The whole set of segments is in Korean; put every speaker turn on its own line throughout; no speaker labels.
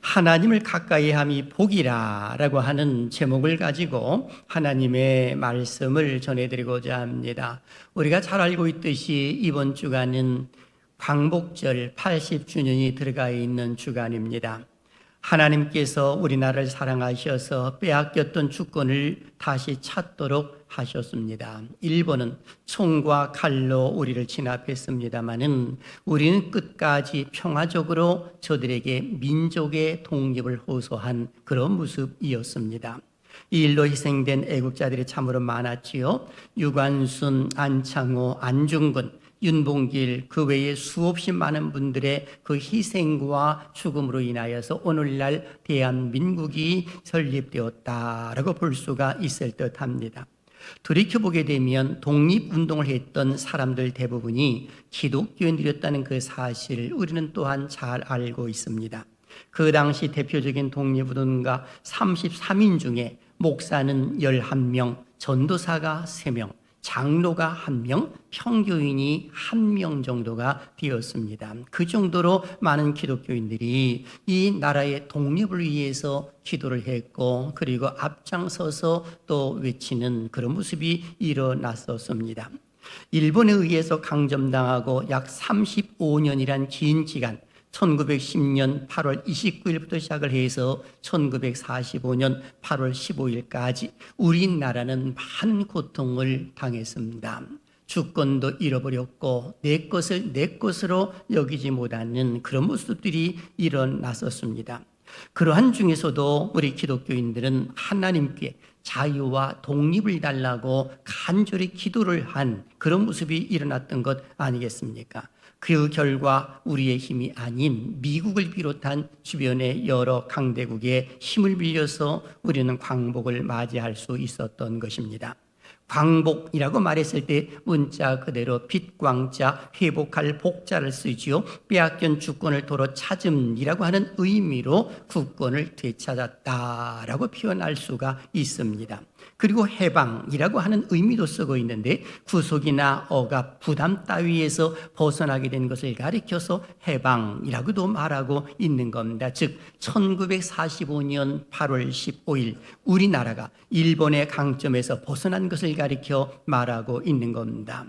하나님을 가까이 함이 복이라라고 하는 제목을 가지고 하나님의 말씀을 전해드리고자 합니다. 우리가 잘 알고 있듯이 이번 주간은 광복절 80주년이 들어가 있는 주간입니다. 하나님께서 우리나라를 사랑하셔서 빼앗겼던 주권을 다시 찾도록 하셨습니다. 일본은 총과 칼로 우리를 진압했습니다마는 우리는 끝까지 평화적으로 저들에게 민족의 독립을 호소한 그런 모습이었습니다. 이 일로 희생된 애국자들이 참으로 많았지요. 유관순, 안창호, 안중근, 윤봉길, 그 외에 수없이 많은 분들의 그 희생과 죽음으로 인하여서 오늘날 대한민국이 설립되었다라고 볼 수가 있을 듯합니다. 돌이켜보게 되면 독립운동을 했던 사람들 대부분이 기독교인들이었다는 그 사실을 우리는 또한 잘 알고 있습니다. 그 당시 대표적인 독립운동가 33인 중에 목사는 11명, 전도사가 3명, 장로가 1명, 평교인이 1명 정도가 되었습니다. 그 정도로 많은 기독교인들이 이 나라의 독립을 위해서 기도를 했고, 그리고 앞장서서 또 외치는 그런 모습이 일어났었습니다. 일본에 의해서 강점당하고 약 35년이란 긴 기간, 1910년 8월 29일부터 시작을 해서 1945년 8월 15일까지 우리나라는 많은 고통을 당했습니다. 주권도 잃어버렸고 내 것을 내 것으로 여기지 못하는 그런 모습들이 일어났었습니다. 그러한 중에서도 우리 기독교인들은 하나님께 자유와 독립을 달라고 간절히 기도를 한 그런 모습이 일어났던 것 아니겠습니까? 그 결과 우리의 힘이 아닌 미국을 비롯한 주변의 여러 강대국의 힘을 빌려서 우리는 광복을 맞이할 수 있었던 것입니다. 광복이라고 말했을 때 문자 그대로 빛광자, 회복할 복자를 쓰지요. 빼앗긴 주권을 도로 찾음이라고 하는 의미로 국권을 되찾았다라고 표현할 수가 있습니다. 그리고 해방이라고 하는 의미도 쓰고 있는데 구속이나 억압, 부담 따위에서 벗어나게 된 것을 가리켜서 해방이라고도 말하고 있는 겁니다. 즉 1945년 8월 15일 우리나라가 일본의 강점에서 벗어난 것을 가리켜 말하고 있는 겁니다.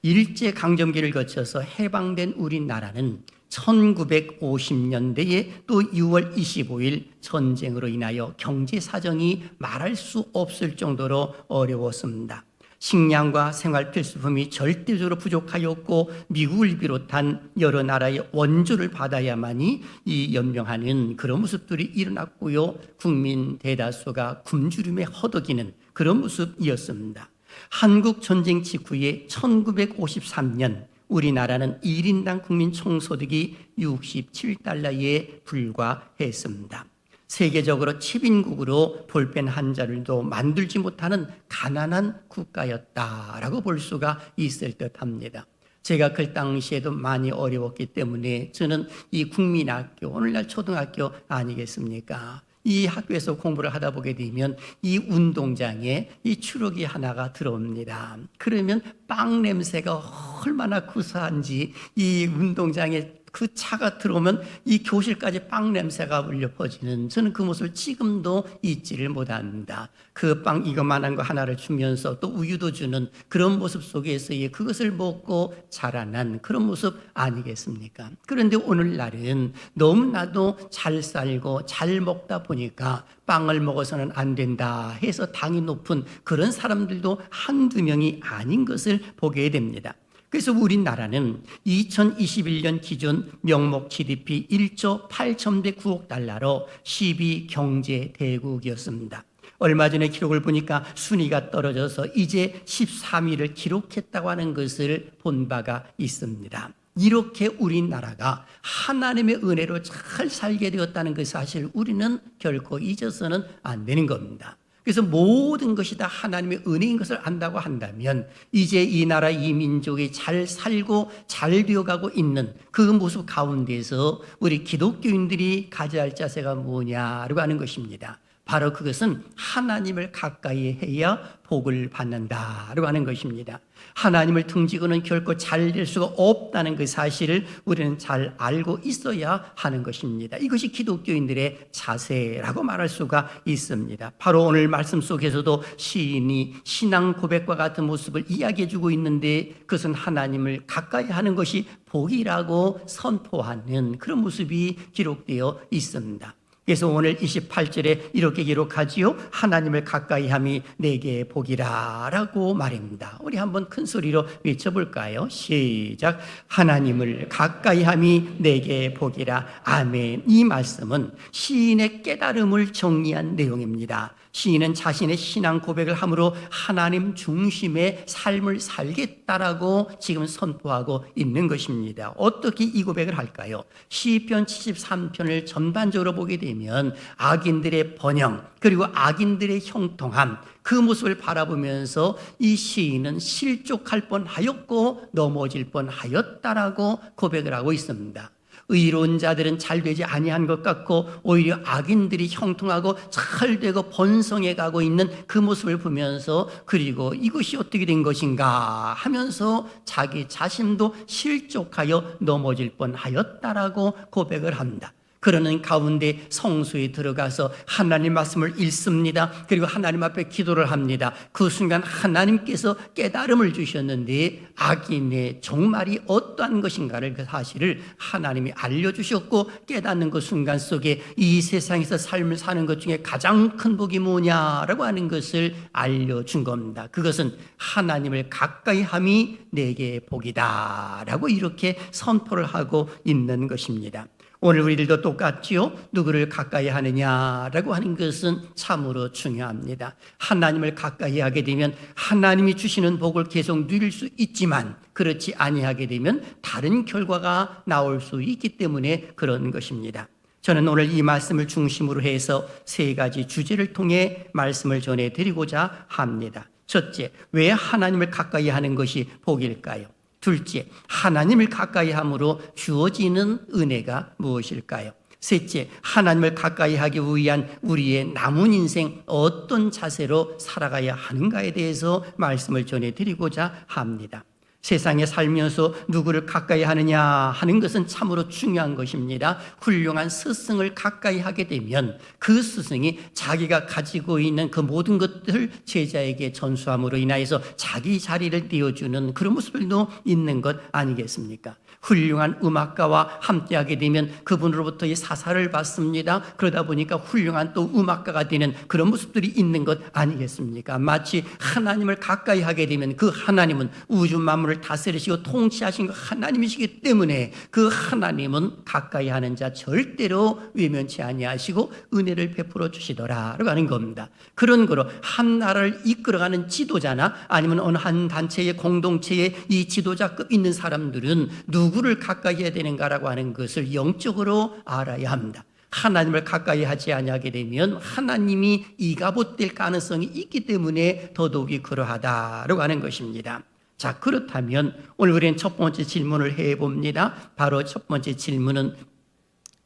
일제강점기를 거쳐서 해방된 우리나라는 1950년대에 또 6월 25일 전쟁으로 인하여 경제 사정이 말할 수 없을 정도로 어려웠습니다. 식량과 생활 필수품이 절대적으로 부족하였고 미국을 비롯한 여러 나라의 원조를 받아야만이 이 연명하는 그런 모습들이 일어났고요. 국민 대다수가 굶주림에 허덕이는 그런 모습이었습니다. 한국 전쟁 직후에 1953년 우리나라는 1인당 국민 총소득이 67달러에 불과했습니다. 세계적으로 10인국으로 볼펜 한 자를도 만들지 못하는 가난한 국가였다라고 볼 수가 있을 듯합니다. 제가 그 당시에도 많이 어려웠기 때문에 저는 이 국민학교, 오늘날 초등학교 아니겠습니까? 이 학교에서 공부를 하다 보게 되면 이 운동장에 이 추록이 하나가 들어옵니다. 그러면 빵 냄새가 얼마나 구수한지 이 운동장에 그 차가 들어오면 이 교실까지 빵 냄새가 울려 퍼지는 저는 그 모습을 지금도 잊지를 못합니다. 그 빵 이것만한 거 하나를 주면서 또 우유도 주는 그런 모습 속에서의 그것을 먹고 자라난 그런 모습 아니겠습니까? 그런데 오늘날은 너무나도 잘 살고 잘 먹다 보니까 빵을 먹어서는 안 된다 해서 당이 높은 그런 사람들도 한두 명이 아닌 것을 보게 됩니다. 그래서 우리나라는 2021년 기준 명목 GDP 1조 8,109억 달러로 12경제 대국이었습니다. 얼마 전에 기록을 보니까 순위가 떨어져서 이제 13위를 기록했다고 하는 것을 본 바가 있습니다. 이렇게 우리나라가 하나님의 은혜로 잘 살게 되었다는 그 사실 우리는 결코 잊어서는 안 되는 겁니다. 그래서 모든 것이 다 하나님의 은혜인 것을 안다고 한다면 이제 이 나라 이 민족이 잘 살고 잘 되어가고 있는 그 모습 가운데서 우리 기독교인들이 가져야 할 자세가 뭐냐라고 하는 것입니다. 바로 그것은 하나님을 가까이 해야 복을 받는다라고 하는 것입니다. 하나님을 등지고는 결코 잘 될 수가 없다는 그 사실을 우리는 잘 알고 있어야 하는 것입니다. 이것이 기독교인들의 자세라고 말할 수가 있습니다. 바로 오늘 말씀 속에서도 시인이 신앙 고백과 같은 모습을 이야기해 주고 있는데, 그것은 하나님을 가까이 하는 것이 복이라고 선포하는 그런 모습이 기록되어 있습니다. 그래서 오늘 28절에 이렇게 기록하지요. 하나님을 가까이 함이 내게 복이라 라고 말입니다. 우리 한번 큰 소리로 외쳐볼까요? 시작. 하나님을 가까이 함이 내게 복이라. 아멘. 이 말씀은 시인의 깨달음을 정리한 내용입니다. 시인은 자신의 신앙 고백을 함으로 하나님 중심의 삶을 살겠다라고 지금 선포하고 있는 것입니다. 어떻게 이 고백을 할까요? 시편 73편을 전반적으로 보게 되면 악인들의 번영, 그리고 악인들의 형통함, 그 모습을 바라보면서 이 시인은 실족할 뻔하였고 넘어질 뻔하였다라고 고백을 하고 있습니다. 의로운 자들은 잘 되지 아니한 것 같고 오히려 악인들이 형통하고 잘 되고 번성해 가고 있는 그 모습을 보면서, 그리고 이것이 어떻게 된 것인가 하면서 자기 자신도 실족하여 넘어질 뻔하였다라고 고백을 합니다. 그러는 가운데 성소에 들어가서 하나님 말씀을 읽습니다. 그리고 하나님 앞에 기도를 합니다. 그 순간 하나님께서 깨달음을 주셨는데 악인의 종말이 어떠한 것인가를, 그 사실을 하나님이 알려주셨고, 깨닫는 그 순간 속에 이 세상에서 삶을 사는 것 중에 가장 큰 복이 뭐냐라고 하는 것을 알려준 겁니다. 그것은 하나님을 가까이 함이 내게 복이다 라고 이렇게 선포를 하고 있는 것입니다. 오늘 우리들도 똑같지요. 누구를 가까이 하느냐라고 하는 것은 참으로 중요합니다. 하나님을 가까이 하게 되면 하나님이 주시는 복을 계속 누릴 수 있지만, 그렇지 아니하게 되면 다른 결과가 나올 수 있기 때문에 그런 것입니다. 저는 오늘 이 말씀을 중심으로 해서 세 가지 주제를 통해 말씀을 전해드리고자 합니다. 첫째, 왜 하나님을 가까이 하는 것이 복일까요? 둘째, 하나님을 가까이 함으로 주어지는 은혜가 무엇일까요? 셋째, 하나님을 가까이 하기 위한 우리의 남은 인생 어떤 자세로 살아가야 하는가에 대해서 말씀을 전해드리고자 합니다. 세상에 살면서 누구를 가까이 하느냐 하는 것은 참으로 중요한 것입니다. 훌륭한 스승을 가까이 하게 되면 그 스승이 자기가 가지고 있는 그 모든 것들을 제자에게 전수함으로 인하여서 자기 자리를 띄워주는 그런 모습들도 있는 것 아니겠습니까? 훌륭한 음악가와 함께하게 되면 그분으로부터의 사사를 받습니다. 그러다 보니까 훌륭한 또 음악가가 되는 그런 모습들이 있는 것 아니겠습니까? 마치 하나님을 가까이 하게 되면 그 하나님은 우주 만물을 다스리시고 통치하신 그 하나님이시기 때문에 그 하나님은 가까이 하는 자 절대로 외면치 아니하시고 은혜를 베풀어 주시더라라고 하는 겁니다. 그런 거로 한 나라를 이끌어가는 지도자나 아니면 어느 한 단체의 공동체에 이 지도자급 있는 사람들은 누구를 가까이 해야 되는가라고 하는 것을 영적으로 알아야 합니다. 하나님을 가까이 하지 아니하게 되면 하나님이 이가봇될 가능성이 있기 때문에 더더욱이 그러하다라고 하는 것입니다. 자, 그렇다면 오늘 우리는 첫 번째 질문을 해봅니다. 바로 첫 번째 질문은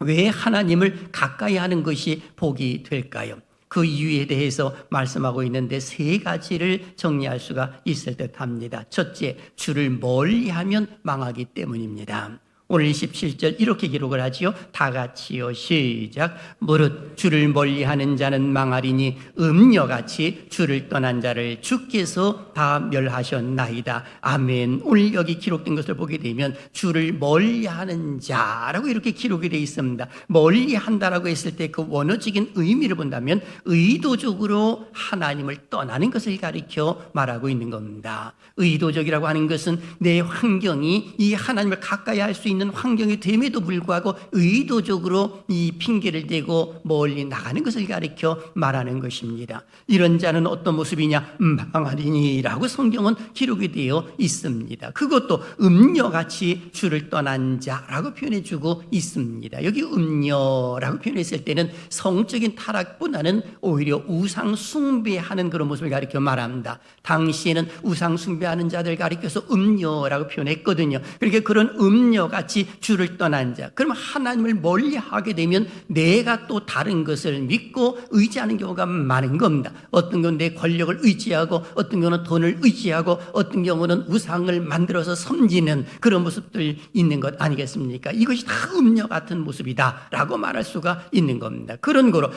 왜 하나님을 가까이 하는 것이 복이 될까요? 그 이유에 대해서 말씀하고 있는데 세 가지를 정리할 수가 있을 듯 합니다. 첫째, 주를 멀리하면 망하기 때문입니다. 오늘 27절 이렇게 기록을 하지요. 다 같이요. 시작. 무릇 주를 멀리하는 자는 망하리니 음녀같이 주를 떠난 자를 주께서 다 멸하셨나이다. 아멘. 오늘 여기 기록된 것을 보게 되면 주를 멀리하는 자라고 이렇게 기록이 되어 있습니다. 멀리한다라고 했을 때 그 원어적인 의미를 본다면 의도적으로 하나님을 떠나는 것을 가리켜 말하고 있는 겁니다. 의도적이라고 하는 것은 내 환경이 이 하나님을 가까이 할 수 있는 환경이 됨에도 불구하고 의도적으로 이 핑계를 대고 멀리 나가는 것을 가리켜 말하는 것입니다. 이런 자는 어떤 모습이냐? 망하리니라고 성경은 기록이 되어 있습니다. 그것도 음녀같이 주를 떠난 자라고 표현해주고 있습니다. 여기 음녀라고 표현했을 때는 성적인 타락보다는 오히려 우상 숭배하는 그런 모습을 가리켜 말합니다. 당시에는 우상 숭배하는 자들 가리켜서 음녀라고 표현했거든요. 그러니까 그런 음녀같이 음녀같이 주를 떠난 자. 그러면 하나님을 멀리하게 되면 내가 또 다른 것을 믿고 의지하는 경우가 많은 겁니다. 어떤 경우는 내 권력을 의지하고, 어떤 경우는 돈을 의지하고, 어떤 경우는 우상을 만들어서 섬기는 그런 모습들 있는 것 아니겠습니까? 이것이 다 음녀 같은 모습이다라고 말할 수가 있는 겁니다. 그런 거로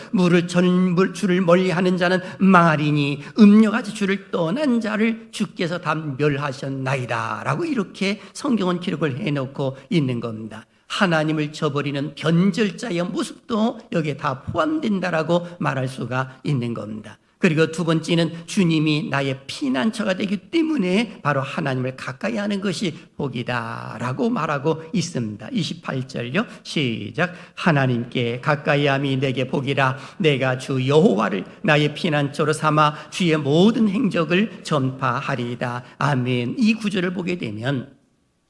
주를 멀리하는 자는 망하리니 음녀같이 주를 떠난 자를 주께서 다 멸하셨나이다 라고 이렇게 성경은 기록을 해놓고 있는 겁니다. 하나님을 저버리는 변절자의 모습도 여기에 다 포함된다라고 말할 수가 있는 겁니다. 그리고 두 번째는 주님이 나의 피난처가 되기 때문에 바로 하나님을 가까이 하는 것이 복이다라고 말하고 있습니다. 28절요. 시작. 하나님께 가까이 함이 내게 복이라. 내가 주 여호와를 나의 피난처로 삼아 주의 모든 행적을 전파하리이다. 아멘. 이 구절을 보게 되면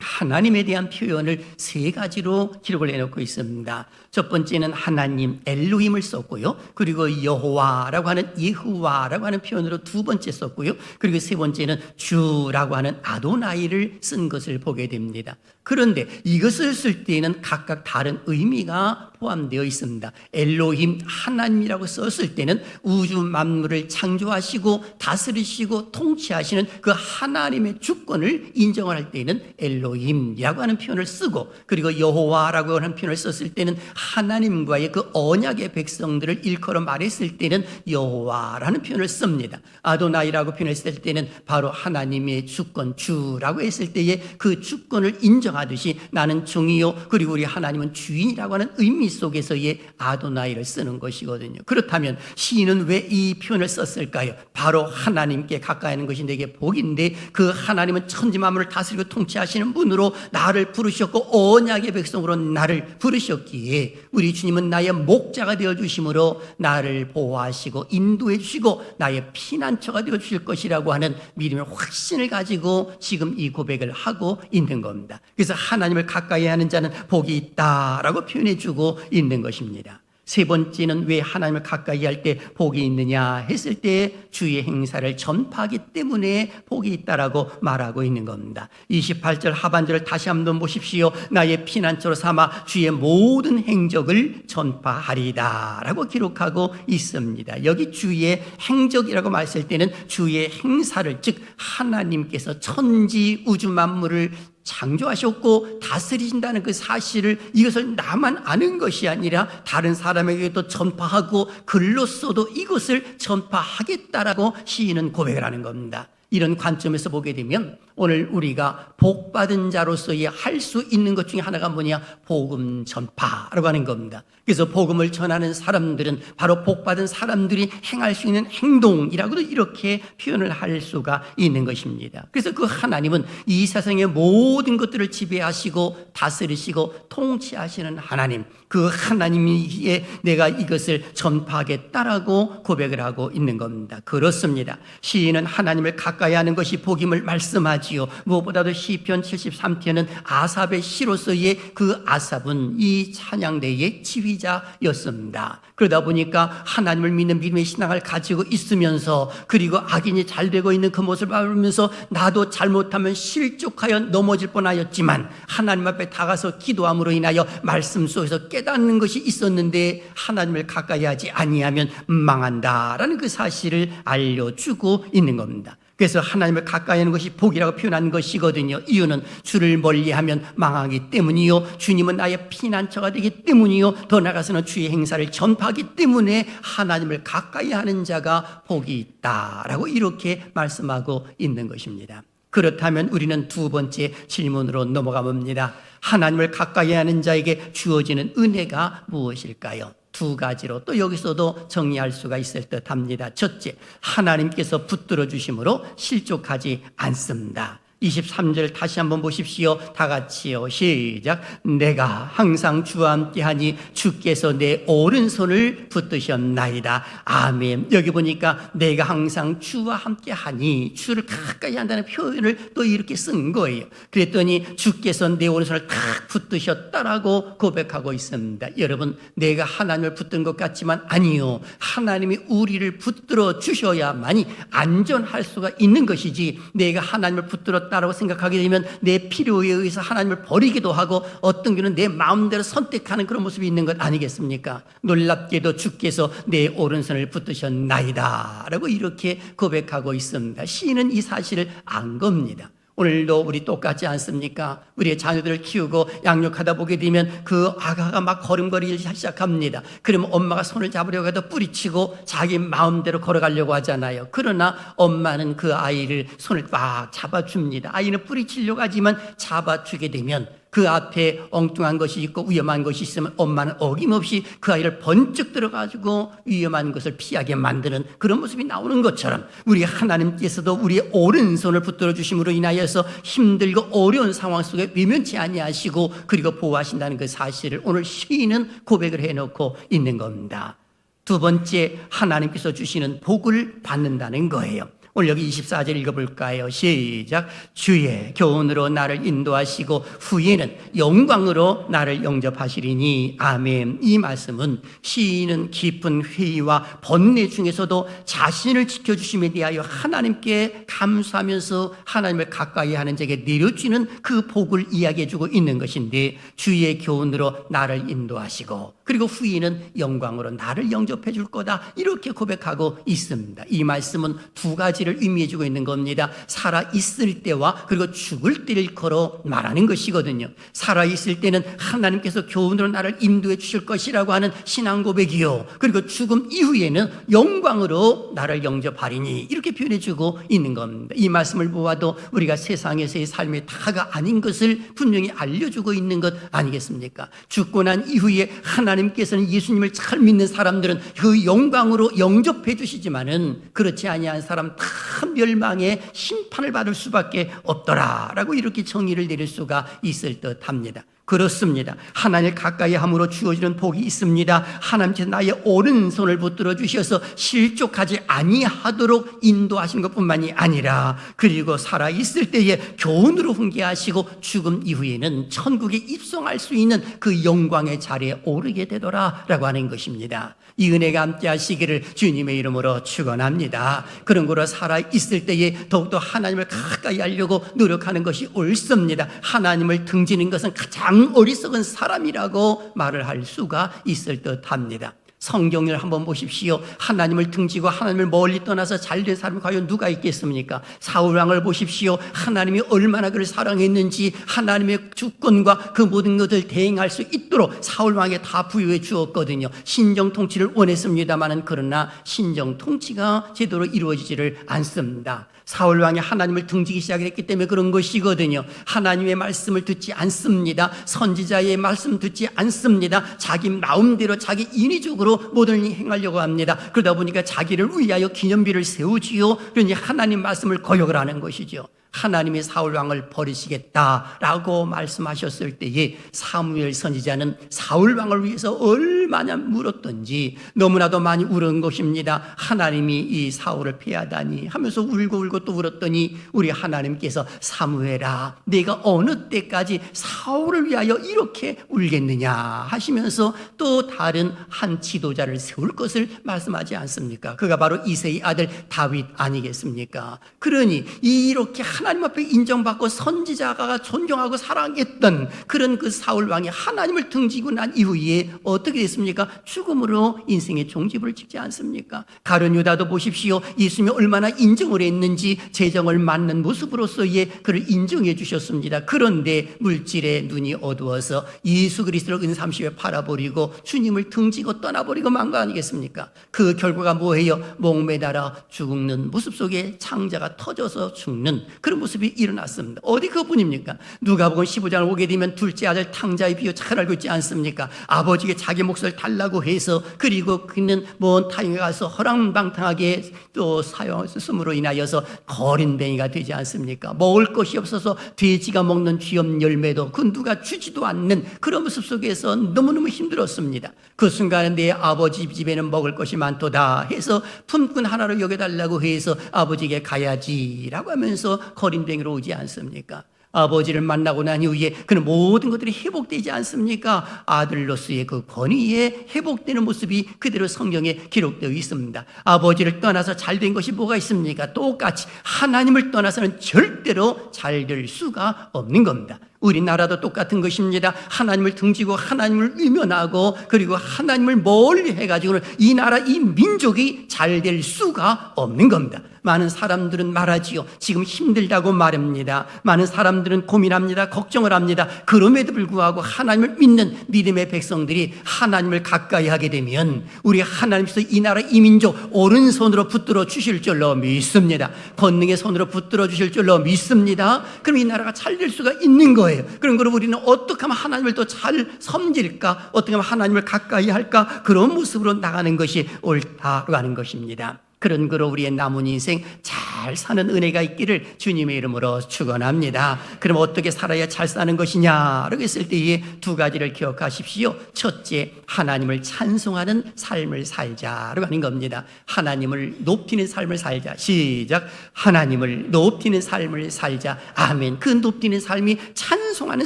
하나님에 대한 표현을 세 가지로 기록을 해놓고 있습니다. 첫 번째는 하나님 엘로힘을 썼고요. 그리고 여호와라고 하는 예후와라고 하는 표현으로 두 번째 썼고요. 그리고 세 번째는 주라고 하는 아도나이를 쓴 것을 보게 됩니다. 그런데 이것을 쓸 때에는 각각 다른 의미가 포함되어 있습니다. 엘로힘 하나님이라고 썼을 때는 우주 만물을 창조하시고 다스리시고 통치하시는 그 하나님의 주권을 인정을 할 때는 엘로힘이라고 하는 표현을 쓰고, 그리고 여호와라고 하는 표현을 썼을 때는 하나님과의 그 언약의 백성들을 일컬어 말했을 때는 여호와라는 표현을 씁니다. 아도나이라고 표현했을 때는 바로 하나님의 주권, 주라고 했을 때에 그 주권을 인정하듯이 나는 종이요 그리고 우리 하나님은 주인이라고 하는 의미 속에서의 아도나이를 쓰는 것이거든요. 그렇다면 시인은 왜 이 표현을 썼을까요? 바로 하나님께 가까이 하는 것이 내게 복인데, 그 하나님은 천지 만물을 다스리고 통치하시는 분으로 나를 부르셨고 언약의 백성으로 나를 부르셨기에 우리 주님은 나의 목자가 되어주심으로 나를 보호하시고 인도해 주시고 나의 피난처가 되어주실 것이라고 하는 믿음의 확신을 가지고 지금 이 고백을 하고 있는 겁니다. 그래서 하나님을 가까이 하는 자는 복이 있다라고 표현해 주고 있는 것입니다. 세 번째는 왜 하나님을 가까이 할 때 복이 있느냐 했을 때 주의 행사를 전파하기 때문에 복이 있다라고 말하고 있는 겁니다. 28절 하반절을 다시 한번 보십시오. 나의 피난처로 삼아 주의 모든 행적을 전파하리이다 라고 기록하고 있습니다. 여기 주의 행적이라고 말했을 때는 주의 행사를, 즉 하나님께서 천지 우주 만물을 창조하셨고 다스리신다는 그 사실을, 이것을 나만 아는 것이 아니라 다른 사람에게도 전파하고 글로써도 이것을 전파하겠다라고 시인은 고백을 하는 겁니다. 이런 관점에서 보게 되면 오늘 우리가 복받은 자로서의 할 수 있는 것 중에 하나가 뭐냐? 복음 전파라고 하는 겁니다. 그래서 복음을 전하는 사람들은 바로 복받은 사람들이 행할 수 있는 행동이라고도 이렇게 표현을 할 수가 있는 것입니다. 그래서 그 하나님은 이 세상의 모든 것들을 지배하시고 다스리시고 통치하시는 하나님, 그 하나님이기에 내가 이것을 전파하겠다라고 고백을 하고 있는 겁니다. 그렇습니다. 시인은 하나님을 가까이 하는 것이 복임을 말씀하지요. 무엇보다도 시편 73편은 아삽의 시로서의 그 아삽은 이 찬양대의 지휘자였습니다. 그러다 보니까 하나님을 믿는 믿음의 신앙을 가지고 있으면서, 그리고 악인이 잘 되고 있는 그 모습을 보면서 나도 잘못하면 실족하여 넘어질 뻔하였지만 하나님 앞에 다가서 기도함으로 인하여 말씀 속에서 깨닫는 것이 있었는데 하나님을 가까이 하지 아니하면 망한다라는 그 사실을 알려주고 있는 겁니다. 그래서 하나님을 가까이 하는 것이 복이라고 표현한 것이거든요. 이유는 주를 멀리하면 망하기 때문이요, 주님은 나의 피난처가 되기 때문이요, 더 나아가서는 주의 행사를 전파하기 때문에 하나님을 가까이 하는 자가 복이 있다라고 이렇게 말씀하고 있는 것입니다. 그렇다면 우리는 두 번째 질문으로 넘어가 봅니다. 하나님을 가까이 하는 자에게 주어지는 은혜가 무엇일까요? 두 가지로 또 여기서도 정리할 수가 있을 듯 합니다. 첫째, 하나님께서 붙들어 주심으로 실족하지 않습니다. 23절 다시 한번 보십시오. 다 같이요. 시작. 내가 항상 주와 함께하니 주께서 내 오른손을 붙드셨나이다. 아멘. 여기 보니까 내가 항상 주와 함께하니, 주를 가까이 한다는 표현을 또 이렇게 쓴 거예요. 그랬더니 주께서 내 오른손을 탁 붙드셨다라고 고백하고 있습니다. 여러분, 내가 하나님을 붙든 것 같지만 아니요, 하나님이 우리를 붙들어 주셔야만이 안전할 수가 있는 것이지, 내가 하나님을 붙들었다 들었다라고 생각하게 되면 내 필요에 의해서 하나님을 버리기도 하고 어떤 경우는 내 마음대로 선택하는 그런 모습이 있는 것 아니겠습니까? 놀랍게도 주께서 내 오른손을 붙드셨나이다 라고 이렇게 고백하고 있습니다. 시인은 이 사실을 안 겁니다. 오늘도 우리 똑같지 않습니까? 우리의 자녀들을 키우고 양육하다 보게 되면 그 아가가 막 걸음걸이를 시작합니다. 그러면 엄마가 손을 잡으려고 해도 뿌리치고 자기 마음대로 걸어가려고 하잖아요. 그러나 엄마는 그 아이를 손을 꽉 잡아줍니다. 아이는 뿌리치려고 하지만 잡아주게 되면 그 앞에 엉뚱한 것이 있고 위험한 것이 있으면 엄마는 어김없이 그 아이를 번쩍 들어가지고 위험한 것을 피하게 만드는 그런 모습이 나오는 것처럼 우리 하나님께서도 우리의 오른손을 붙들어 주심으로 인하여서 힘들고 어려운 상황 속에 외면치 아니하시고 그리고 보호하신다는 그 사실을 오늘 시인은 고백을 해놓고 있는 겁니다. 두 번째, 하나님께서 주시는 복을 받는다는 거예요. 오늘 여기 24절 읽어볼까요? 시작. 주의 교훈으로 나를 인도하시고 후에는 영광으로 나를 영접하시리니. 아멘. 이 말씀은 시인은 깊은 회의와 번뇌 중에서도 자신을 지켜주심에 대하여 하나님께 감사하면서 하나님을 가까이 하는 자에게 내려주는 그 복을 이야기해주고 있는 것인데, 주의 교훈으로 나를 인도하시고 그리고 후에는 영광으로 나를 영접해 줄 거다, 이렇게 고백하고 있습니다. 이 말씀은 두 가지를 의미해주고 있는 겁니다. 살아있을 때와 그리고 죽을 때를 걸어 말하는 것이거든요. 살아있을 때는 하나님께서 교훈으로 나를 인도해 주실 것이라고 하는 신앙 고백이요, 그리고 죽음 이후에는 영광으로 나를 영접하리니, 이렇게 표현해주고 있는 겁니다. 이 말씀을 보아도 우리가 세상에서의 삶의 다가 아닌 것을 분명히 알려주고 있는 것 아니겠습니까? 죽고 난 이후에 하나님께서는 예수님을 잘 믿는 사람들은 그 영광으로 영접해 주시지만은 그렇지 아니한 사람 다 멸망의 심판을 받을 수밖에 없더라라고 이렇게 정의를 내릴 수가 있을 듯합니다. 그렇습니다. 하나님을 가까이 함으로 주어지는 복이 있습니다. 하나님께서 나의 오른손을 붙들어 주셔서 실족하지 아니하도록 인도하시는 것뿐만이 아니라, 그리고 살아있을 때에 교훈으로 훈계하시고 죽음 이후에는 천국에 입성할 수 있는 그 영광의 자리에 오르게 되더라라고 하는 것입니다. 이 은혜가 함께 하시기를 주님의 이름으로 축원합니다. 그런 거로 살아있을 때에 더욱더 하나님을 가까이 하려고 노력하는 것이 옳습니다. 하나님을 등지는 것은 가장 어리석은 사람이라고 말을 할 수가 있을 듯합니다. 성경을 한번 보십시오. 하나님을 등지고 하나님을 멀리 떠나서 잘된 사람이 과연 누가 있겠습니까? 사울왕을 보십시오. 하나님이 얼마나 그를 사랑했는지 하나님의 주권과 그 모든 것을 대행할 수 있도록 사울왕에 다 부여해 주었거든요. 신정 통치를 원했습니다마는 그러나 신정 통치가 제대로 이루어지지를 않습니다. 사울왕이 하나님을 등지기 시작했기 때문에 그런 것이거든요. 하나님의 말씀을 듣지 않습니다. 선지자의 말씀 듣지 않습니다. 자기 마음대로 자기 인위적으로 모든 일 행하려고 합니다. 그러다 보니까 자기를 위하여 기념비를 세우지요. 그러니 하나님 말씀을 거역을 하는 것이죠. 하나님이 사울왕을 버리시겠다라고 말씀하셨을 때에 사무엘 선지자는 사울왕을 위해서 얼마나 물었던지 너무나도 많이 울은 것입니다. 하나님이 이 사울을 패하다니 하면서 울고 또 울었더니 우리 하나님께서 사무엘아, 내가 어느 때까지 사울을 위하여 이렇게 울겠느냐 하시면서 또 다른 한 지도자를 세울 것을 말씀하지 않습니까? 그가 바로 이새의 아들 다윗 아니겠습니까? 그러니 이렇게 하나님 앞에 인정받고 선지자가 존경하고 사랑했던 그런 그 사울 왕이 하나님을 등지고 난 이후에 어떻게 됐습니까? 죽음으로 인생의 종지부를 찍지 않습니까? 가룟 유다도 보십시오. 예수님이 얼마나 인정을 했는지 재정을 맞는 모습으로서의 그를 인정해 주셨습니다. 그런데 물질의 눈이 어두워서 예수 그리스도를 은삼십에 팔아버리고 주님을 등지고 떠나버리고 만 거 아니겠습니까? 그 결과가 뭐예요? 목매달아 죽는 모습 속에 창자가 터져서 죽는 그런 모습이 일어났습니다. 어디 그것뿐입니까? 누가복음 15장을 보게 되면 둘째 아들 탕자의 비유 잘 알고 있지 않습니까? 아버지에게 자기 몫을 달라고 해서 그리고 그는 먼 타인에 가서 허랑방탕하게 또 사용했음으로 인하여서 거린뱅이가 되지 않습니까? 먹을 것이 없어서 돼지가 먹는 쥐염 열매도 그 누가 주지도 않는 그런 모습 속에서 너무너무 힘들었습니다. 그 순간에 내 아버지 집에는 먹을 것이 많도다 해서 품꾼 하나로 여겨달라고 해서 아버지에게 가야지라고 하면서 거린뱅이로 오지 않습니까? 아버지를 만나고 난 이후에 그는 모든 것들이 회복되지 않습니까? 아들로서의 그 권위에 회복되는 모습이 그대로 성경에 기록되어 있습니다. 아버지를 떠나서 잘된 것이 뭐가 있습니까? 똑같이 하나님을 떠나서는 절대로 잘 될 수가 없는 겁니다. 우리나라도 똑같은 것입니다. 하나님을 등지고 하나님을 외면하고 그리고 하나님을 멀리 해가지고는 이 나라 이 민족이 잘 될 수가 없는 겁니다. 많은 사람들은 말하지요. 지금 힘들다고 말합니다. 많은 사람들은 고민합니다. 걱정을 합니다. 그럼에도 불구하고 하나님을 믿는 믿음의 백성들이 하나님을 가까이 하게 되면 우리 하나님께서 이 나라 이 민족 오른손으로 붙들어 주실 줄로 믿습니다. 권능의 손으로 붙들어 주실 줄로 믿습니다. 그럼 이 나라가 잘 될 수가 있는 거예요. 그럼 우리는 어떻게 하면 하나님을 더 잘 섬길까? 어떻게 하면 하나님을 가까이 할까? 그런 모습으로 나가는 것이 옳다고 하는 것입니다. 그런 거로 우리의 남은 인생 잘 사는 은혜가 있기를 주님의 이름으로 축원합니다. 그럼 어떻게 살아야 잘 사는 것이냐라고 했을 때에 두 가지를 기억하십시오. 첫째, 하나님을 찬송하는 삶을 살자라고 하는 겁니다. 하나님을 높이는 삶을 살자. 시작. 하나님을 높이는 삶을 살자. 아멘. 그 높이는 삶이 찬송하는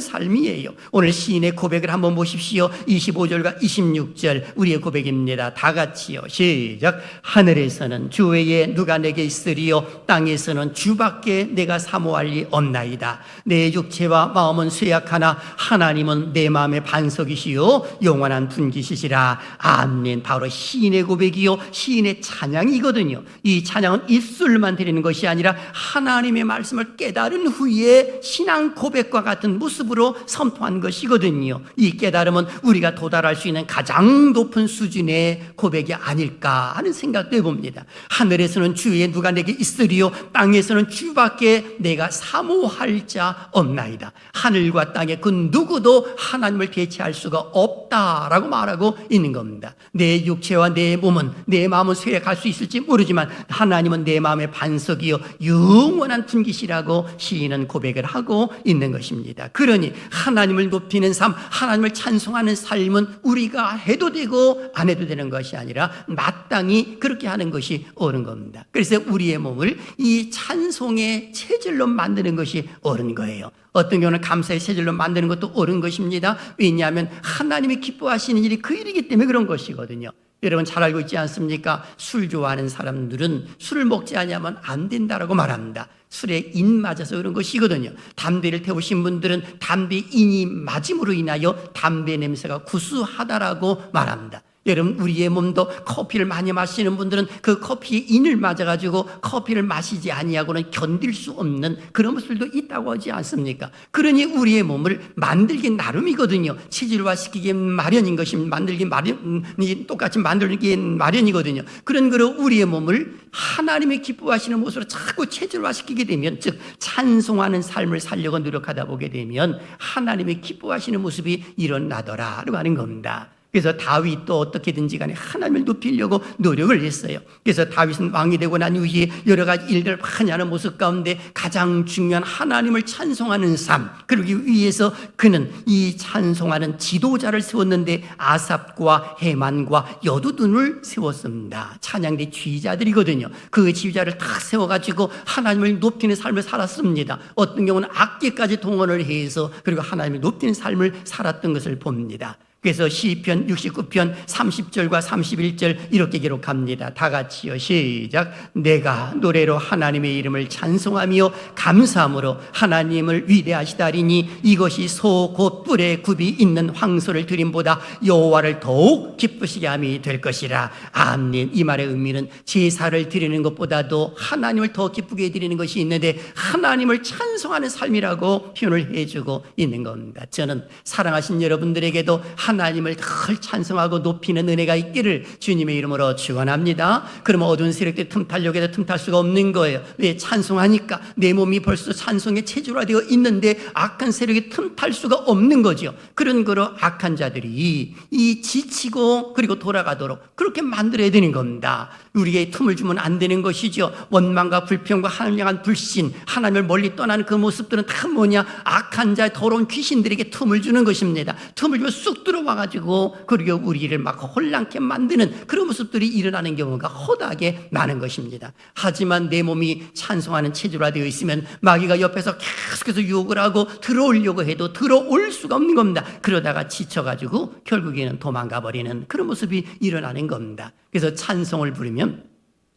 삶이에요. 오늘 시인의 고백을 한번 보십시오. 25절과 26절 우리의 고백입니다. 다 같이요. 시작. 하늘에서는 주 외에 누가 내게 있으리요 땅에서는 주밖에 내가 사모할 리 없나이다. 내 육체와 마음은 쇠약하나 하나님은 내 마음의 반석이시요 영원한 분기시시라. 아멘. 바로 시인의 고백이요 시인의 찬양이거든요. 이 찬양은 입술만 드리는 것이 아니라 하나님의 말씀을 깨달은 후에 신앙 고백과 같은 모습으로 선포한 것이거든요. 이 깨달음은 우리가 도달할 수 있는 가장 높은 수준의 고백이 아닐까 하는 생각도 해봅니다. 하늘에서는 주에 누가 내게 있으리요 땅에서는 주밖에 내가 사모할 자 없나이다. 하늘과 땅에 그 누구도 하나님을 대체할 수가 없다라고 말하고 있는 겁니다. 내 육체와 내 몸은 내 마음은 쇠약할 수 있을지 모르지만 하나님은 내 마음의 반석이요 영원한 분기시라고 시인은 고백을 하고 있는 것입니다. 그러니 하나님을 높이는 삶, 하나님을 찬송하는 삶은 우리가 해도 되고 안 해도 되는 것이 아니라 마땅히 그렇게 하는 것이 옳은 겁니다. 그래서 우리의 몸을 이 찬송의 체질로 만드는 것이 옳은 거예요. 어떤 경우는 감사의 체질로 만드는 것도 옳은 것입니다. 왜냐하면 하나님이 기뻐하시는 일이 그 일이기 때문에 그런 것이거든요. 여러분 잘 알고 있지 않습니까? 술 좋아하는 사람들은 술을 먹지 않으면 안 된다라고 말합니다. 술에 인 맞아서 그런 것이거든요. 담배를 태우신 분들은 담배 인이 맞음으로 인하여 담배 냄새가 구수하다라고 말합니다. 여러분 우리의 몸도 커피를 많이 마시는 분들은 그 커피에 인을 맞아가지고 커피를 마시지 아니하고는 견딜 수 없는 그런 모습도 있다고 하지 않습니까? 그러니 우리의 몸을 만들기 나름이거든요. 체질화시키기 마련인 것입니다. 만들기 마련이 똑같이 만들기 마련이거든요. 그런 거로 우리의 몸을 하나님이 기뻐하시는 모습으로 자꾸 체질화시키게 되면, 즉 찬송하는 삶을 살려고 노력하다 보게 되면 하나님이 기뻐하시는 모습이 일어나더라라고 하는 겁니다. 그래서 다윗도 어떻게든지 간에 하나님을 높이려고 노력을 했어요. 그래서 다윗은 왕이 되고 난 이후에 여러 가지 일들을 많이 하는 모습 가운데 가장 중요한 하나님을 찬송하는 삶, 그러기 위해서 그는 이 찬송하는 지도자를 세웠는데 아삽과 헤만과 여두둔을 세웠습니다. 찬양대 지휘자들이거든요. 그 지휘자를 딱 세워가지고 하나님을 높이는 삶을 살았습니다. 어떤 경우는 악기까지 동원을 해서 그리고 하나님을 높이는 삶을 살았던 것을 봅니다. 그래서 시편 69편 30절과 31절 이렇게 기록합니다. 다 같이요. 시작. 내가 노래로 하나님의 이름을 찬송하며 감사함으로 하나님을 위대하시다리니 이것이 소 곧 뿔에 굽이 있는 황소를 드림보다 여호와를 더욱 기쁘시게 함이 될 것이라. 아멘. 이 말의 의미는 제사를 드리는 것보다도 하나님을 더 기쁘게 드리는 것이 있는데 하나님을 찬송하는 삶이라고 표현을 해주고 있는 겁니다. 저는 사랑하신 여러분들에게도 하나님을 늘 찬송하고 높이는 은혜가 있기를 주님의 이름으로 축원합니다. 그러면 어두운 세력들이 틈타려고 해도 틈탈 수가 없는 거예요. 왜? 찬송하니까 내 몸이 벌써 찬송에 체질화되어 있는데 악한 세력이 틈탈 수가 없는 거죠. 그런 거로 악한 자들이 이 지치고 그리고 돌아가도록 그렇게 만들어야 되는 겁니다. 우리에게 틈을 주면 안 되는 것이죠. 원망과 불평과 하나님을 향한 불신, 하나님을 멀리 떠나는 그 모습들은 다 뭐냐? 악한 자, 더러운 귀신들에게 틈을 주는 것입니다. 틈을 주면 쑥 들어 들어와가지고 그리고 우리를 막 혼란케 만드는 그런 모습들이 일어나는 경우가 허다하게 많은 것입니다. 하지만 내 몸이 찬송하는 체질화 되어 있으면 마귀가 옆에서 계속해서 유혹을 하고 들어오려고 해도 들어올 수가 없는 겁니다. 그러다가 지쳐가지고 결국에는 도망가 버리는 그런 모습이 일어나는 겁니다. 그래서 찬송을 부르면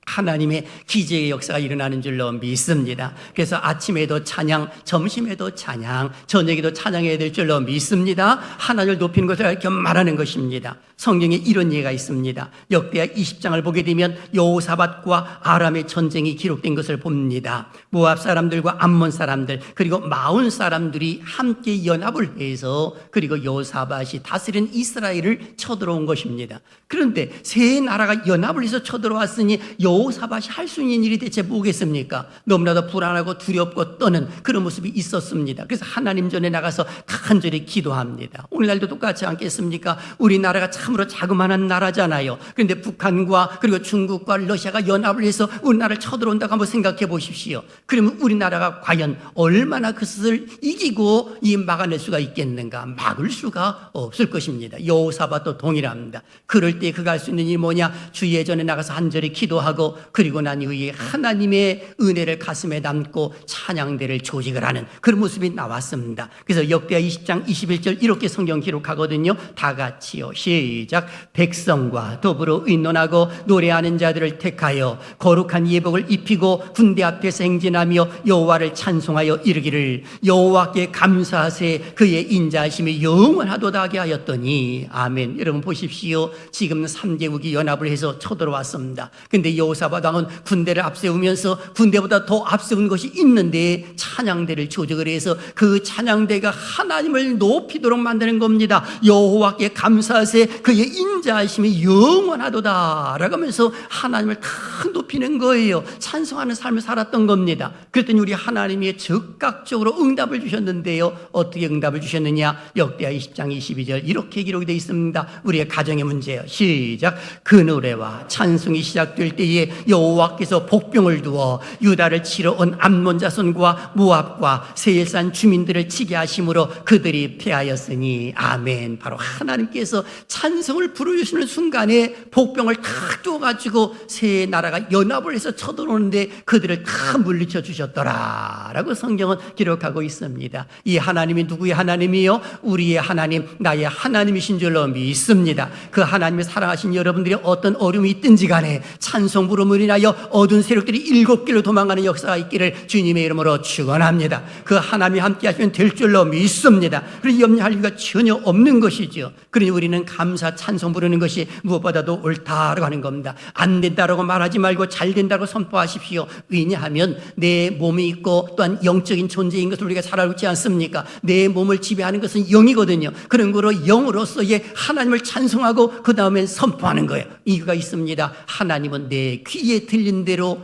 하나님의 기적의 역사가 일어나는 줄로 믿습니다. 그래서 아침에도 찬양, 점심에도 찬양, 저녁에도 찬양해야 될 줄로 믿습니다. 하나님을 높이는 것을 이렇게 말하는 것입니다. 성경에 이런 예가 있습니다. 역대하 20장을 보게 되면 여호사밧과 아람의 전쟁이 기록된 것을 봅니다. 모압 사람들과 암몬 사람들 그리고 마온 사람들이 함께 연합을 해서 그리고 여호사밧이 다스린 이스라엘을 쳐들어온 것입니다. 그런데 세 나라가 연합을 해서 쳐들어왔으니 여호사밧이 할 수 있는 일이 대체 뭐겠습니까? 너무나도 불안하고 두렵고 떠는 그런 모습이 있었습니다. 그래서 하나님 전에 나가서 간절히 기도합니다. 오늘날도 똑같지 않겠습니까? 우리나라가 참으로 자그마한 나라잖아요. 그런데 북한과 그리고 중국과 러시아가 연합을 해서 우리나라를 쳐들어온다고 한번 생각해 보십시오. 그러면 우리나라가 과연 얼마나 그것을 이기고 막아낼 수가 있겠는가? 막을 수가 없을 것입니다. 여호사밧도 동일합니다. 그럴 때 그가 할 수 있는 일이 뭐냐? 주의 전에 나가서 간절히 기도하고 그리고 난 이후에 하나님의 은혜를 가슴에 담고 찬양대를 조직을 하는 그런 모습이 나왔습니다. 그래서 역대하 20장 21절 이렇게 성경 기록하거든요. 다 같이요. 시작. 백성과 더불어 의논하고 노래하는 자들을 택하여 거룩한 예복을 입히고 군대 앞에서 행진하며 여호와를 찬송하여 이르기를 여호와께 감사하세 그의 인자하심이 영원하도다 하게 하였더니 아멘. 여러분 보십시오. 지금 3개국이 연합을 해서 쳐들어왔습니다. 근데 여호사밧 왕은 군대를 앞세우면서 군대보다 더 앞세운 것이 있는데 찬양대를 조직을 해서 그 찬양대가 하나님을 높이도록 만드는 겁니다. 여호와께 감사하세 그의 인자하심이 영원하도다 라고 하면서 하나님을 탁 높이는 거예요. 찬송하는 삶을 살았던 겁니다. 그랬더니 우리 하나님이 즉각적으로 응답을 주셨는데요. 어떻게 응답을 주셨느냐? 역대하 20장 22절 이렇게 기록이 되어 있습니다. 우리의 가정의 문제예요. 시작. 그 노래와 찬송이 시작될 때에 여호와께서 복병을 두어 유다를 치러 온 암몬 자손과 모압과 세일산 주민들을 치게 하심으로 그들이 패하였으니 아멘. 바로 하나님께서 찬송을 부르시는 순간에 복병을 탁 두어가지고 세 나라가 연합을 해서 쳐들어오는데 그들을 다 물리쳐 주셨더라 라고 성경은 기록하고 있습니다. 이 하나님이 누구의 하나님이요? 우리의 하나님, 나의 하나님이신 줄로 믿습니다. 그 하나님의 사랑하신 여러분들이 어떤 어려움이 있든지 간에 찬송 부름으로 인하여 어두운 세력들이 7길로 도망가는 역사가 있기를 주님의 이름으로 축원합니다. 그 하나님이 함께 하시면 될 줄로 믿습니다. 그래서 염려할 이유가 전혀 없는 것이죠. 그러니 우리는 감사 찬송 부르는 것이 무엇보다도 옳다라고 하는 겁니다. 안 된다라고 말하지 말고 잘 된다고 선포하십시오. 왜냐하면 내 몸이 있고 또한 영적인 존재인 것을 우리가 잘 알고 있지 않습니까? 내 몸을 지배하는 것은 영이거든요. 그런 거로 영으로서의 하나님을 찬송하고 그 다음에 선포하는 거예요. 이유가 있습니다. 하나님은 내 귀에 들린 대로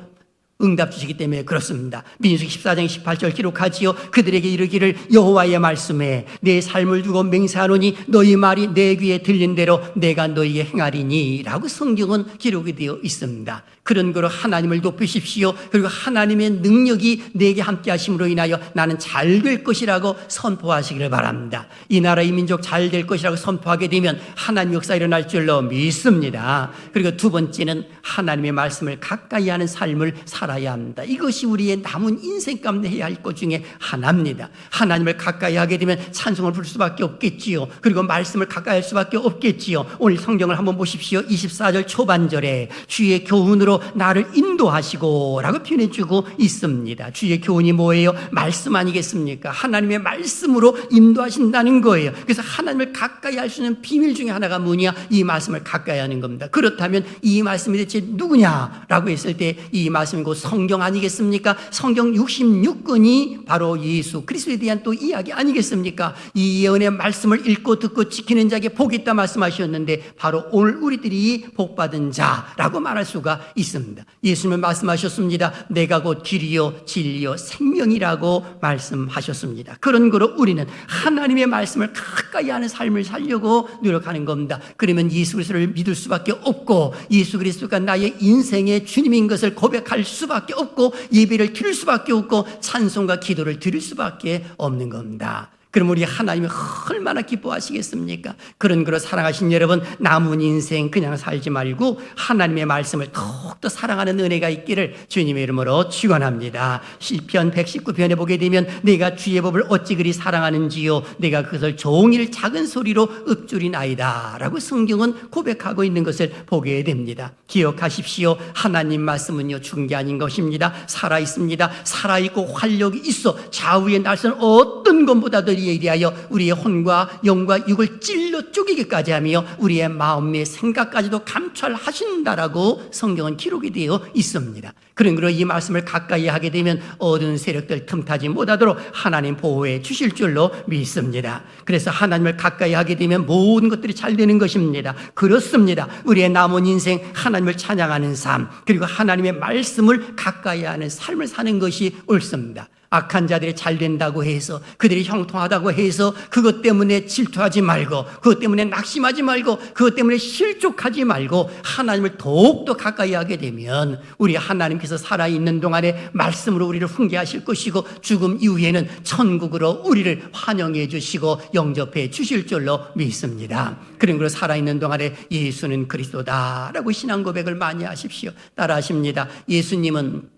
응답 주시기 때문에 그렇습니다. 민수기 14장 18절 기록하지요. 그들에게 이르기를 여호와의 말씀에 내 삶을 두고 맹세하노니 너희 말이 내 귀에 들린 대로 내가 너희에게 행하리니 라고 성경은 기록이 되어 있습니다. 그런 거로 하나님을 높이십시오. 그리고 하나님의 능력이 내게 함께 하심으로 인하여 나는 잘 될 것이라고 선포하시기를 바랍니다. 이 나라 이 민족 잘 될 것이라고 선포하게 되면 하나님 역사 일어날 줄로 믿습니다. 그리고 두 번째는 하나님의 말씀을 가까이 하는 삶을 살아야 합니다. 이것이 우리의 남은 인생 가운데 해야 할 것 중에 하나입니다. 하나님을 가까이 하게 되면 찬송을 부를 수밖에 없겠지요. 그리고 말씀을 가까이 할 수밖에 없겠지요. 오늘 성경을 한번 보십시오. 24절 초반절에 주의 교훈으로 나를 인도하시고 라고 표현해 주고 있습니다. 주의 교훈이 뭐예요? 말씀 아니겠습니까? 하나님의 말씀으로 인도하신다는 거예요. 그래서 하나님을 가까이 할 수 있는 비밀 중에 하나가 뭐냐? 이 말씀을 가까이 하는 겁니다. 그렇다면 이 말씀이 대체 누구냐라고 했을 때 이 말씀이 곧 성경 아니겠습니까? 성경 66권이 바로 예수 그리스도에 대한 또 이야기 아니겠습니까? 이 예언의 말씀을 읽고 듣고 지키는 자에게 복이 있다 말씀하셨는데 바로 오늘 우리들이 복받은 자라고 말할 수가 있습니다. 예수님은 말씀하셨습니다. 내가 곧 길이요 진리요 생명이라고 말씀하셨습니다. 그런 거로 우리는 하나님의 말씀을 가까이 하는 삶을 살려고 노력하는 겁니다. 그러면 예수 그리스도를 믿을 수밖에 없고 예수 그리스도가 나의 인생의 주님인 것을 고백할 수밖에 없고 예배를 드릴 수밖에 없고 찬송과 기도를 드릴 수밖에 없는 겁니다. 그럼 우리 하나님이 얼마나 기뻐하시겠습니까? 그런 사랑하신 여러분, 남은 인생 그냥 살지 말고 하나님의 말씀을 더욱더 사랑하는 은혜가 있기를 주님의 이름으로 축원합니다. 시편 119편에 보게 되면 내가 주의 법을 어찌 그리 사랑하는지요 내가 그것을 종일 작은 소리로 읊조리나이다 라고 성경은 고백하고 있는 것을 보게 됩니다. 기억하십시오. 하나님 말씀은요 죽은 게 아닌 것입니다. 살아있습니다. 살아있고 활력이 있어 좌우의 날선 어떤 것보다도 이에 대하여 우리의 혼과 영과 육을 찔러 쪼개기까지 하며 우리의 마음의 생각까지도 감찰하신다라고 성경은 기록이 되어 있습니다. 그러므로 이 말씀을 가까이 하게 되면 어두운 세력들 틈타지 못하도록 하나님 보호해 주실 줄로 믿습니다. 그래서 하나님을 가까이 하게 되면 모든 것들이 잘 되는 것입니다. 그렇습니다. 우리의 남은 인생 하나님을 찬양하는 삶, 그리고 하나님의 말씀을 가까이 하는 삶을 사는 것이 옳습니다. 악한 자들이 잘 된다고 해서, 그들이 형통하다고 해서 그것 때문에 질투하지 말고, 그것 때문에 낙심하지 말고, 그것 때문에 실족하지 말고 하나님을 더욱더 가까이 하게 되면 우리 하나님께서 살아있는 동안에 말씀으로 우리를 훈계하실 것이고 죽음 이후에는 천국으로 우리를 환영해 주시고 영접해 주실 줄로 믿습니다. 그러므로 살아있는 동안에 예수는 그리스도다라고 신앙 고백을 많이 하십시오. 따라하십니다. 예수님은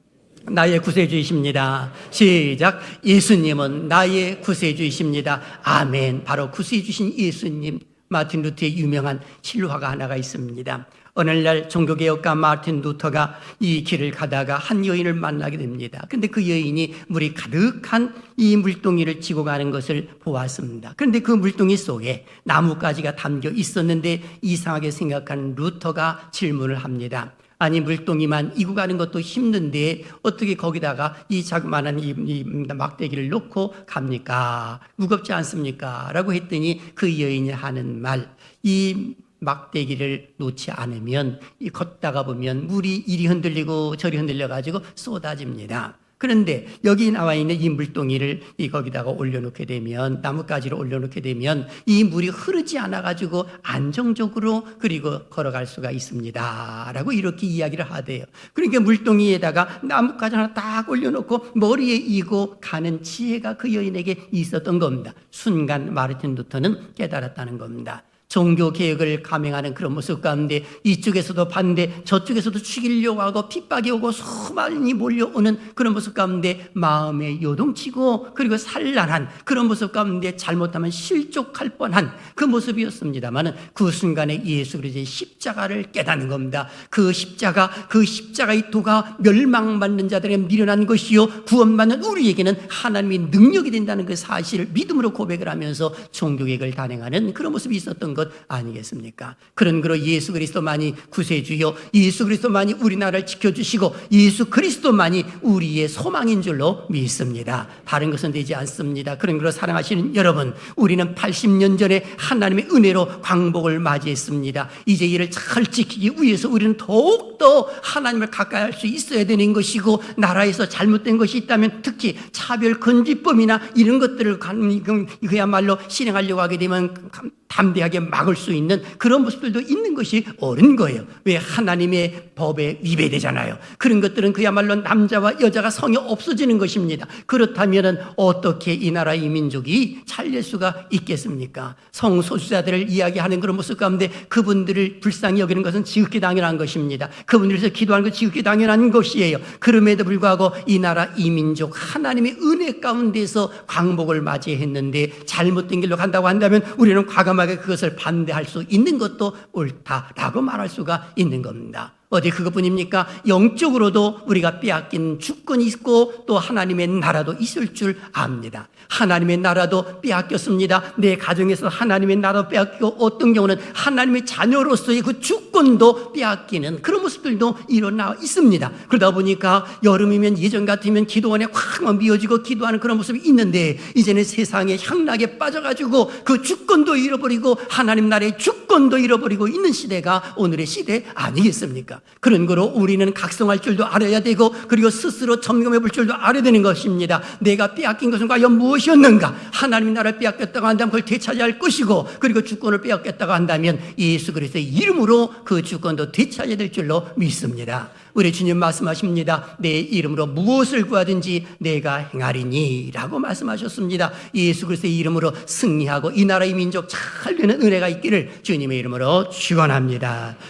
나의 구세주이십니다. 시작. 예수님은 나의 구세주이십니다. 아멘. 바로 구세주신 예수님. 마틴 루터의 유명한 실화가 하나가 있습니다. 어느 날 종교개혁가 마틴 루터가 이 길을 가다가 한 여인을 만나게 됩니다. 그런데 그 여인이 물이 가득한 이 물동이를 지고 가는 것을 보았습니다. 그런데 그 물동이 속에 나뭇가지가 담겨 있었는데 이상하게 생각한 루터가 질문을 합니다. 아니, 물동이만 이고 가는 것도 힘든데 어떻게 거기다가 이 자그마한 이 막대기를 놓고 갑니까? 무겁지 않습니까? 라고 했더니 그 여인이 하는 말, 이 막대기를 놓지 않으면 걷다가 보면 물이 이리 흔들리고 저리 흔들려가지고 쏟아집니다. 그런데 여기 나와 있는 이 물동이를 거기다가 올려놓게 되면, 나뭇가지를 올려놓게 되면 이 물이 흐르지 않아가지고 안정적으로 그리고 걸어갈 수가 있습니다 라고 이렇게 이야기를 하대요. 그러니까 물동이에다가 나뭇가지 하나 딱 올려놓고 머리에 이고 가는 지혜가 그 여인에게 있었던 겁니다. 순간 마르틴 루터는 깨달았다는 겁니다. 종교개혁을 감행하는 그런 모습 가운데 이쪽에서도 반대, 저쪽에서도 죽이려고 하고 핍박이 오고 수많이 몰려오는 그런 모습 가운데 마음에 요동치고 그리고 산란한 그런 모습 가운데 잘못하면 실족할 뻔한 그 모습이었습니다만 그 순간에 예수 그리스도의 십자가를 깨닫는 겁니다. 그 십자가의 도가 멸망받는 자들에게 미련한 것이요 구원받는 우리에게는 하나님의 능력이 된다는 그 사실을 믿음으로 고백을 하면서 종교개혁을 단행하는 그런 모습이 있었던 것 아니겠습니까? 그러므로 예수 그리스도만이 구세주요, 예수 그리스도만이 우리나라를 지켜주시고 예수 그리스도만이 우리의 소망인 줄로 믿습니다. 다른 것은 되지 않습니다. 그러므로 사랑하시는 여러분, 우리는 80년 전에 하나님의 은혜로 광복을 맞이했습니다. 이제 이를 잘 지키기 위해서 우리는 더욱더 하나님을 가까이 할 수 있어야 되는 것이고, 나라에서 잘못된 것이 있다면 특히 차별 금지법이나 이런 것들을 그야말로 실행하려고 하게 되면 담대하게 막을 수 있는 그런 모습들도 있는 것이 옳은 거예요. 왜? 하나님의 법에 위배되잖아요. 그런 것들은 그야말로 남자와 여자가 성이 없어지는 것입니다. 그렇다면 어떻게 이 나라 이 민족이 살릴 수가 있겠습니까? 성소수자들을 이야기하는 그런 모습 가운데 그분들을 불쌍히 여기는 것은 지극히 당연한 것입니다. 그분들에서 기도하는 것은 지극히 당연한 것이에요. 그럼에도 불구하고 이 나라 이 민족 하나님의 은혜 가운데서 광복을 맞이했는데 잘못된 길로 간다고 한다면 우리는 과감하게 그것을 반대할 수 있는 것도 옳다라고 말할 수가 있는 겁니다. 어디 그것뿐입니까? 영적으로도 우리가 빼앗긴 주권이 있고 또 하나님의 나라도 있을 줄 압니다. 하나님의 나라도 빼앗겼습니다. 내 가정에서 하나님의 나라도 빼앗기고 어떤 경우는 하나님의 자녀로서의 그 주권도 빼앗기는 그런 모습들도 일어나 있습니다. 그러다 보니까 여름이면 예전 같으면 기도원에 확 미어지고 기도하는 그런 모습이 있는데 이제는 세상의 향락에 빠져가지고 그 주권도 잃어버리고 하나님 나라의 주권도 잃어버리고 있는 시대가 오늘의 시대 아니겠습니까? 것입니다. 그런 거로 우리는 각성할 줄도 알아야 되고 그리고 스스로 점검해 볼 줄도 알아야 되는 것입니다. 내가 빼앗긴 것은 과연 무엇이었는가? 하나님이 나를 빼앗겼다고 한다면 그걸 되찾아야 할 것이고 그리고 주권을 빼앗겼다고 한다면 예수 그리스도의 이름으로 그 주권도 되찾아야 될 줄로 믿습니다. 우리 주님 말씀하십니다. 내 이름으로 무엇을 구하든지 내가 행하리니 라고 말씀하셨습니다. 예수 그리스도의 이름으로 승리하고 이 나라의 민족 잘 되는 은혜가 있기를 주님의 이름으로 축원합니다.